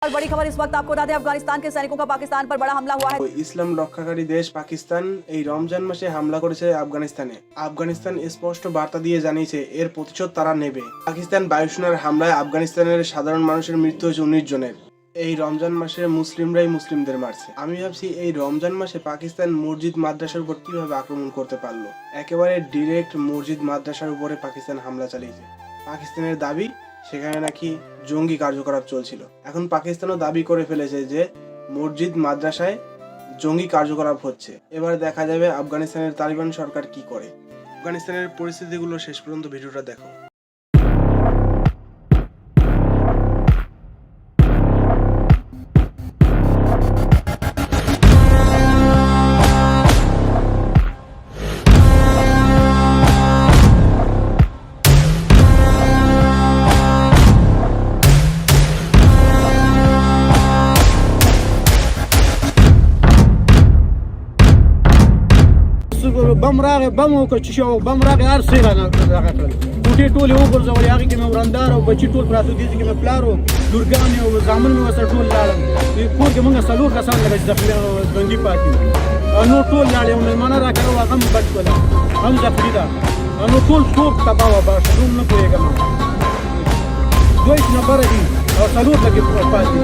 और बड़ी खबर इस वक्त आपको बता दें, अफगानिस्तान के सैनिकों का पाकिस्तान पर बड़ा हमला हुआ है। ইসলাম রক্ষাকারী দেশ পাকিস্তান এই রমজান মাসে হামলা করেছে আফগানিস্তানে। আফগানিস্তান স্পষ্ট বার্তা দিয়ে জানিয়েছে এর প্রতিশোধ তারা নেবে। পাকিস্তান বায়ুসেনার হামলায় আফগানিস্তানের সাধারণ মানুষের মৃত্যু হয়েছে 19 জনের। এই রমজান মাসে মুসলিমরাই মুসলিমদের মারছে। আমি ভাবছি এই রমজান মাসে পাকিস্তান মসজিদ মাদ্রাসার উপর কিভাবে আক্রমণ করতে পারলো। একেবারে ডিরেক্ট মসজিদ মাদ্রাসার উপরে পাকিস্তান হামলা চালিয়েছে। পাকিস্তানের দাবি সেখানে নাকি জঙ্গি কার্যকলাপ চলছিল। এখন পাকিস্তানও দাবি করে ফেলেছে যে মসজিদ মাদ্রাসায় জঙ্গি কার্যকলাপ হচ্ছে। এবার দেখা যাবে আফগানিস্তানের তালিবান সরকার কি করে। আফগানিস্তানের পরিস্থিতিগুলো শেষ পর্যন্ত ভিডিওটা দেখো। بم راغی بم وکړ چې شو بم راغی هر څه راغی کوټې ټولې وګرځولې هغې کې مې ورندار او بچي ټول پراته دي چې مې پلار و لورګانې او زامن مې ورسره ټول لاړل کور کې موږ څلور کسان لکه زخمي بندي پاتې وو نور ټول لاړې او مېلمانه راکړه وو هغه هم بچ کړله هم زخمي ده نو ټول څوک تباه وه باشه نوم نه پوهېږم 2 نفره دي او څلور لکې پاتې